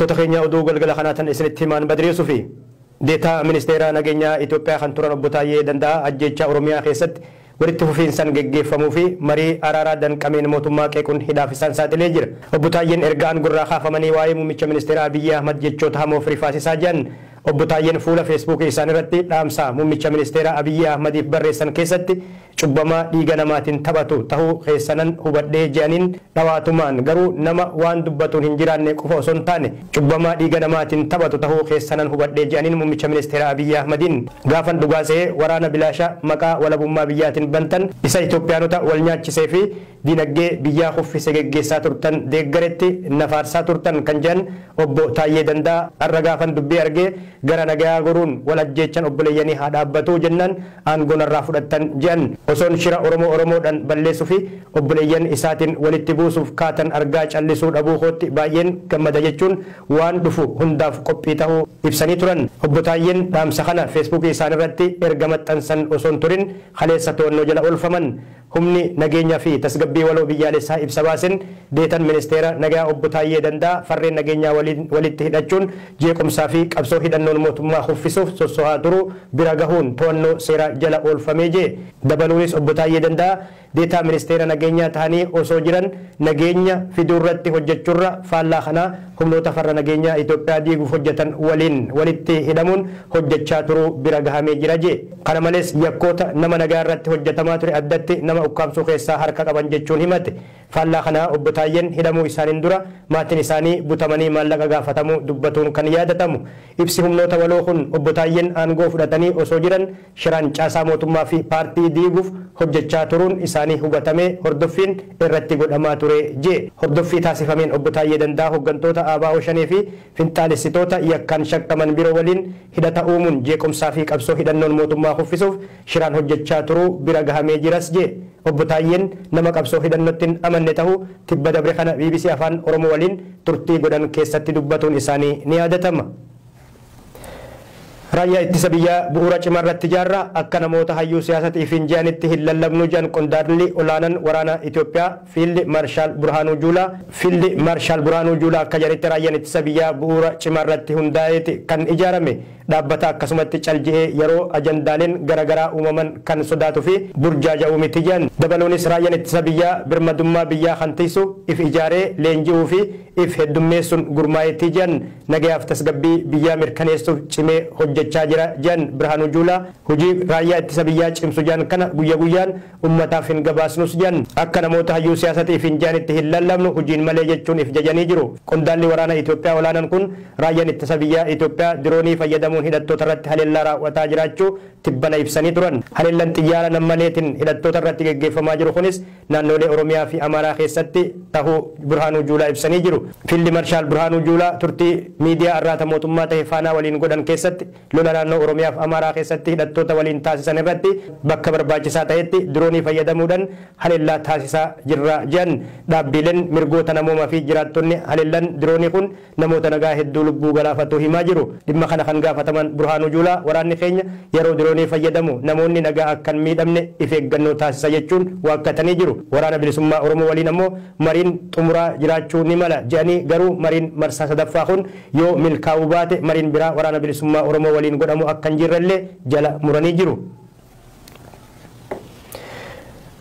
Daawwattoota keenya oduu galgala kanaatan isinitti himaan Badriisuu fi deetaa ministeera nageenyaa Itoophiyaa kan turan obbo Taayyee Danda'a ajjeechaa Oromiyaa keessatti walitti fufiinsaan geggeeffamuu fi marii araaraa danqameen mootummaa qeequun hidhaaf isaan saaxilee jira. Obbo Taayyeen erga aangorraa kaafamanii waa'ee muummicha ministeera Abiyyi Ahmad jechoota hamoof rifaasisaa jiran. Obbo Taayyeen fuula feesbuukii isaanii irratti dhaamsa muummicha ministeera Abiyyi Ahmadiif barreessan keessatti cubbamaa dhiiga namaatiin taphatu tahuu keessanan hubadhee jedhaniin dhawaatumaan garuu nama waan dubbatuun hin jiraanne qofa osoo hin taane cubbamaa dhiiga namaatiin taphatu tahuu keessanan hubadhee jedhaniin muummicha ministeera Abiyyi Ahmadiin gaafan dhugaasee waraana bilaashaa maqaa walabummaa biyyaatiin bantan isa Itoophiyaanota wal nyaachisee fi diinagdee biyyaa kuffise geggeessaa turtan deeggaretti nafaarsaa turtan kan jedhan obbo Taayyee Danda'a har'a gaafan dubbii argee gara nagayaa goruun wal ajjeechan obboleeyyanii haa dhaabbatu jennaan aangoon irraa fudhattan jedhan osoon shira Oromoodhaan balleessuu fi obboleeyyan isaatiin walitti buusuuf kaatan argaa callisuu dhabuu kootti baay'een gammada jechuun waan dhufu hundaaf qophii tahuu ibsanii turan. Obbo Taayyeen dhaamsa kana feesbuukii isaan irratti erga maxxansan osoon turin kaleessa to'annoo jala oolfaman. Humni nageenyaa fi tasgabbii waloo biyyaalessaa ibsa baasen deetan ministeera nagaa obbo Taayyee Danda'a farreen nageenyaa walitti hidhachuun jeequmsaa fi qabsoo hidhannoon mootummaa kuffisuuf sossohaa turu bira gahuun to'annoo seera jala oolfamee jee. Dabaluunis obbo Taayyee Danda'a deetaa ministeera nageenyaa ta'anii osoo jiran nageenya fiduu irratti hojjechuurra faallaa kanaa humnoota farra nageenyaa Itoophiyaa diiguuf hojjetan waliin walitti hidhamuun hojjechaa turuu bira gahamee jira jee. Kana malees yakkoota nama nagaa irratti hojjetamaa ture addatti nama ukkaamsuu keessaa harka qaban jechuun himate. Faallaa kanaa obbo Taayyeen hidhamuu isaaniin dura maatiin isaanii butamanii maallaqa gaafatamuu dubbatuun kan yaadatamu. Ibsi humnoota waloo kun obbo Taayyeen aangoo fudhatanii osoo jiran shiraan caasaa mootummaa fi paartii diiguuf hojjechaa turuun isaanii hubatamee hordoffiin irratti godhamaa ture jee. Hordoffii taasifameen obbo Taayyee Danda'a hooggantoota ABO shanii fi finxaalessitoota yakkaan shakkaman biroo waliin hidhata uumuun jeequmsaa fi qabsoo hidhannoon mootummaa kuffisuuf shiraan hojjechaa turuu bira gahamee jiras jee. Obbo Taayyeen nama qabsoo hidhannootti hin amanne tahuu tibba dabre kana BBC Afaan Oromoo waliin turtii godhan keessatti dubbatuun isaanii ni yaadatama. Raayyaa ittisa biyyaa bu'uura cimaa irratti ijaarra akka namoota hayyuu siyaasaatii fi injiyaanitti hin lallabnu jedhan qondaalli olaanaan waraana Itoophiyaa Fiildi Maarshaal Burhaanuu Juulaa akka jedhanitti raayyaan ittisa biyyaa bu'uura cimaa irratti hundaa'eeti kan ijaarame dhaabbata akkasumatti calji'ee yeroo ajandaaleen garaagaraa uumaman kan sodaatuu fi burjaaja'uu miti jedhan. Dabaluunis raayyaan ittisa biyyaa birmadummaa biyyaa kan tiisu if ijaaree leenji'uu fi if heddummeessuun gurmaa'eetii jedhan nagayaaf tasgabbii biyyaa mirkaneessuuf cimee hojjechaa jira jedhan Birhaanuu Juulaa. Hojii raayyaa ittisa biyyaa cimsu jedhan kana guyyaa guyyaan ummataaf hin gabaasnus jedhan akka namoota hayyuu siyaasaatii fi injiyaanitti hin lallabnu hojiin malee jechuun if jajanii jiru. Qondaalli waraana Itoophiyaa olaanaan kun raayyaan ittisa biyyaa Itoophiyaa diroonii fayyadamuun hidhattoota irratti haleellaa raawwataa jiraachuu tibbana ibsanii turan. Haleellaan xiyyaara nammaleetiin hidhattoota irratti geggeeffamaa jiru kunis naannolee Oromiyaa fi Amaaraa keessatti tahuu Birhaanuu Juulaa ibsanii jiru. Fiildi Maarshaal Birhaanuu Juulaa turtii miidiyaa irraata mootummaa ta'e Faanaa waliin godhan keessatti lola naannoo Oromiyaa fi Amaaraa keessatti hidhattoota waliin taasisan irratti bakka barbaachisaa ta'etti diroonii fayyadamuudhaan haleellaa taasisaa jirra jedhan. Dhaabbileen mirgoota namoomaa fi jiraattonni haleellaan diroonii kun namoota nagaa hedduu lubbuu galaafatuu himaa jiru. Dhimma kana kan gaafataman Birhaanuu Juulaa waraanni keenya yeroo diroonii fayyadamu namoonni nagaa akka hin miidhamne if eeggannoo taasisa jechuun waakkatanii jiru. Waraana bilisummaa Oromoo waliin ammoo mariin xumuraa jiraachuu ni mala jedhanii garuu mariin marsaa sadaffaa kun yoo milkaa'uu baate mariin biraa waraana bilisummaa Oromoo waliin godhamu akka hin jirrellee jala muranii jiru.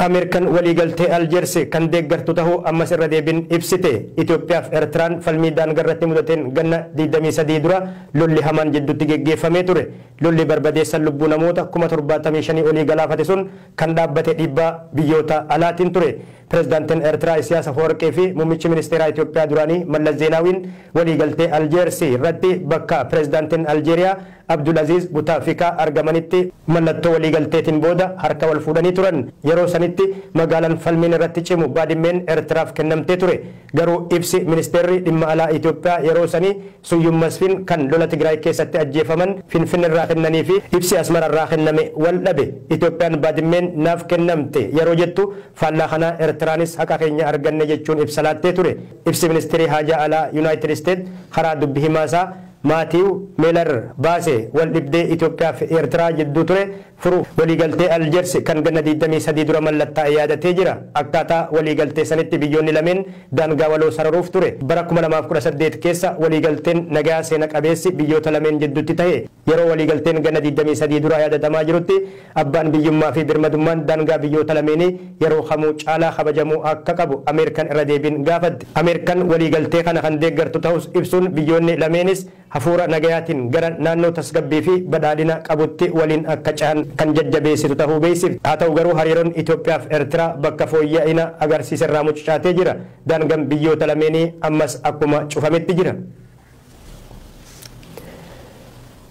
Ameerikaan waliigaltee Aljeersi kan deeggartu tahuu ammas irra deebiin ibsite. Itoophiyaa fi Eertiraan falmii daangaa irratti mudateen ganna 23 dura lolli hamaan jidduutti geggeeffamee ture. Lolli barbadeessan lubbuu namoota 75,000 olii galaafate sun kan dhaabbate dhiibbaa biyyoota alaatiin ture. Pirezidaantiin Eertiraa Isiyaas Afwerqii fi muummichi ministeeraa Itoophiyaa duraanii Mallas Zeenaawiin waliigaltee Aljeersi irratti bakka pirezidaantiin Aljeeriyaa Abdulaziz Butaafikaa argamanitti mallattoo waliigalteetiin booda harka wal fuudhanii turan. Yeroo sanitti magaalaan falmiin irratti cimu Baadimmeen Eertiraaf kennamtee ture. Garuu ibsi ministeerri dhimma alaa Itoophiyaa yeroo sanii Suyyum Masfiin kan lola Tigraay keessatti ajjeefaman Finfinnee irraa kennanii fi ibsi Asmara irraa kenname wal dhabe. Itoophiyaan Baadimmeen naaf kennamte yeroo jettu faallaa kanaa Eertiraanis haqa keenya arganne jechuun ibsa laattee ture. Ibsi ministeerii haajaa alaa Yuunaayitid Isteet karaa dubbi himaasaa Maatiiw Meelar baase wal dhibdee Itoophiyaa fi Eertiraa jidduu ture furu waliigaltee Aljeers kan ganna 23 dura mallattaa'e yaadatee jira. Akkaataa waliigaltee sanitti biyyoonni lameen daangaa waloo sararuuf ture. Bara 2018 keessa waliigalteen nagaa seena qabeessi biyyoota lameen jidduutti ta'e. Yeroo waliigalteen ganna 23 dura yaadatamaa jirutti abbaan biyyummaa fi birmadummaan daangaa biyyoota lameenii yeroo kamuu caalaa kabajamuu akka qabu Ameerikaan irra deebiin gaafatti. Ameerikaan waliigaltee kana kan deeggartu ta'us ibsuun biyyoonni lameenis hafuura nagayaatiin gara naannoo tasgabbii fi badhaadhina qabutti waliin akka cehan kan jajjabeessitu ta'uu beeksifti. Haa ta'u garuu hariiroon Itoophiyaa fi Eertiraa bakka fooyya'ina agarsiisa irraa mucucaatee jira. Daangaan biyyoota lameenii ammas akkuma cufametti jira.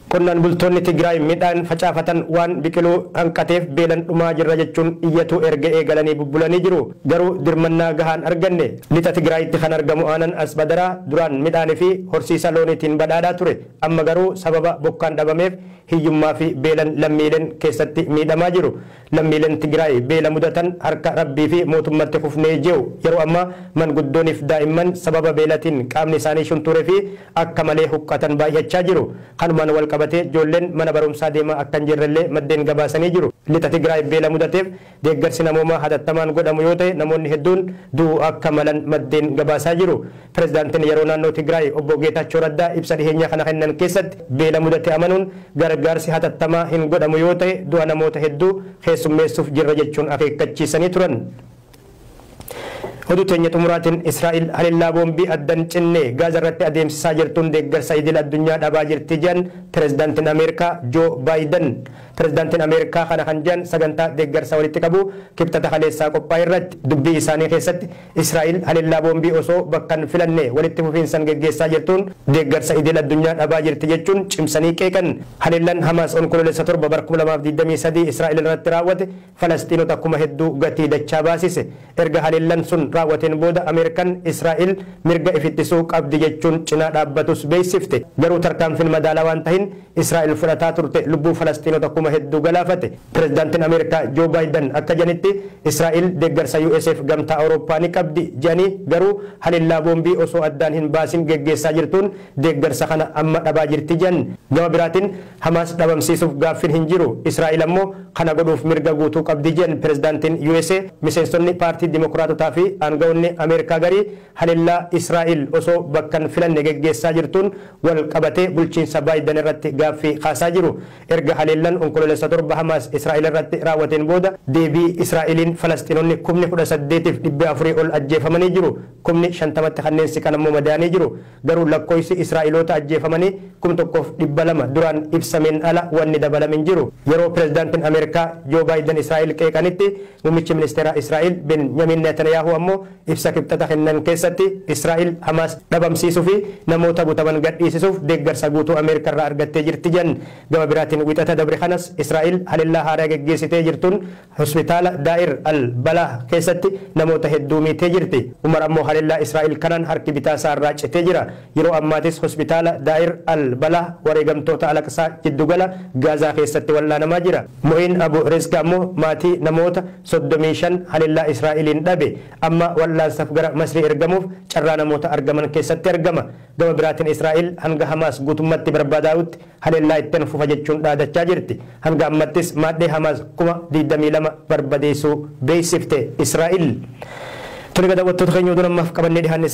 Qonnaan bultoonni Tigraay midhaan facaafatan waan biqiluu hanqateef beelan dhumaa jirra jechuun iyyatu erga eegalanii bubbulanii jiru. Garuu dirmannaa gahaan arganne. Lixa Tigraayitti kan argamu aanan Asbadaraa duraan midhaanii fi horsiisa looniitiin badhaadhaa ture. Amma garuu sababa bokkaan dhabameef hiyyummaa fi beelan lammiileen keessatti miidhamaa jiru. Lammiileen Tigraay beela mudatan harka rabbii fi mootummatti kufnee jiru. Yeroo ammaa manguddooniif daa'imman sababa beelatiin qaamni isaanii shunturee fi akka malee huqqatan baay'achaa jiru. Kanumaan wal qabatee ijoolleen mana barumsaa deemaa akka hin jirrellee maddeen gabaasanii jiru. Lixa Tigraay beela mudateef deeggarsi namoomaa hatattamaan godhamu yoo ta'e namoonni hedduun du'uu akka malan maddeen gabaasaa jiru. Pireezidaantiin yeroo naannoo Tigraay obbo Geetachoo Raddaa ibsa dhiheenya kana kennan keessatti beela mudate amanuun gargaarsi hatattamaa hin godhamu yoo ta'e du'a namoota hedduu keessummeessuuf jirra jechuun akeekkachiisanii turan. Oduu teenya xumuraatiin Israa'el haleellaa boombii addan cinnee Gaaza irratti adeemsisaa jirtuun deeggarsa idil addunyaa dhabaa jirti jedhan pireezidaantiin Ameerikaa Joo Baayiden. Pireezidaantiin Ameerikaa kana kan jedhan sagantaa deeggarsa walitti qabu kibxata kaleessaa qophaa'e irratti dubbii isaanii keessatti Israa'el haleellaa boombii osoo bakka hin filanne walitti fufiinsan geggeessaa jirtuun deeggarsa idil addunyaa dhabaa jirti jechuun cimsanii qeeqan. Haleellaan Hamaas onkololeessa 7 bara 2023 Israa'el irratti raawwate Falastiinota kuma hedduu gatii dachaa baasise. Erga haleellaan sun raawwateen booda Ameerikaan Israa'el mirga ifittisuu qabdi jechuun cinaa dhaabbatus beeksifte. Garuu tarkaanfiin madaalaa waan tahin Israa'el fudhataa turte lubbuu Falastiinota kuma hedduu galaafate. Pireezidaantiin Ameerikaa Joo Baayiden akka jedhanitti Israa'el deeggarsa USF gamtaa Awurooppaa ni qabdi jedhanii garuu haleellaa boombii osoo addaan hin baasin geggeessaa jirtuun deeggarsa kana amma dhabaa jirti jedhan. Gama biraatiin Hamaas dhabamsiisuuf gaaffiin hin jiru. Israa'el ammoo kana godhuuf mirga guutuu qabdi jedhan pireezidaantiin USA miseensonni paartii Dimookiraatotaa fi aangawoonni Ameerikaa garii haleellaa Israa'el osoo bakka hin filanne geggeessaa jirtuun wal qabatee bulchiinsa Baayiden irratti gaaffii kaasaa jiru. Erga haleellaan onkololeessa 7 Hamaas Israa'el irratti raawwateen booda deebii Israa'eliin Falastiinonni 18,400 ol ajjeefamanii jiru. 50,000tti kanneen siqan ammoo madaa'anii jiru. Garuu lakkoofsi Israa'eloota ajjeefamanii 1,200 duraan ibsameen ala wanni dabalameen jiru. Yeroo pireezidaantiin Ameerikaa Joo Baayiden Israa'el qeeqanitti muummichi ministeeraa Israa'el Benjamin Netanyaahuu ammoo ibsa kibxata kennan keessatti Israa'el Hamaas dhabamsiisuu fi namoota butaman gadhiisisuuf deeggarsa guutuu Ameerikaa irraa argattee jirti jedhan. Gama biraatiin wixata dabre kanas Israa'el haleellaa haaraa geggeessitee jirtuun hospitaala Daa'ir al-Balaa keessatti namoota hedduu miitee jirti. Umar ammoo haleellaa Israa'el kanaan harki bitaa isaa irraa citee jira. Yeroo ammaatis hospitaala Daa'ir al-Balaa wareegamtoota Alaqsaa jiddugala Gaazaa keessatti wallaanamaa jira. Mo'iin Abu Rizqa ammoo maatii namoota 35 haleellaa Israa'eliin dhabe. Amma wallaansaaf gara Masrii ergamuuf carraa namoota argaman keessatti argama. Gama biraatiin Israa'el hanga Hamaas guutummaatti barbaadaa'utti haleellaa ittiin fufa jechuun dhaadachaa jirti. Hanga ammattis maaddee Hamaas 22,000 barbadeessuu beeksifte Israa'el. Tuni daawwattoota keenya oduu namaaf qabannee dhiyaanne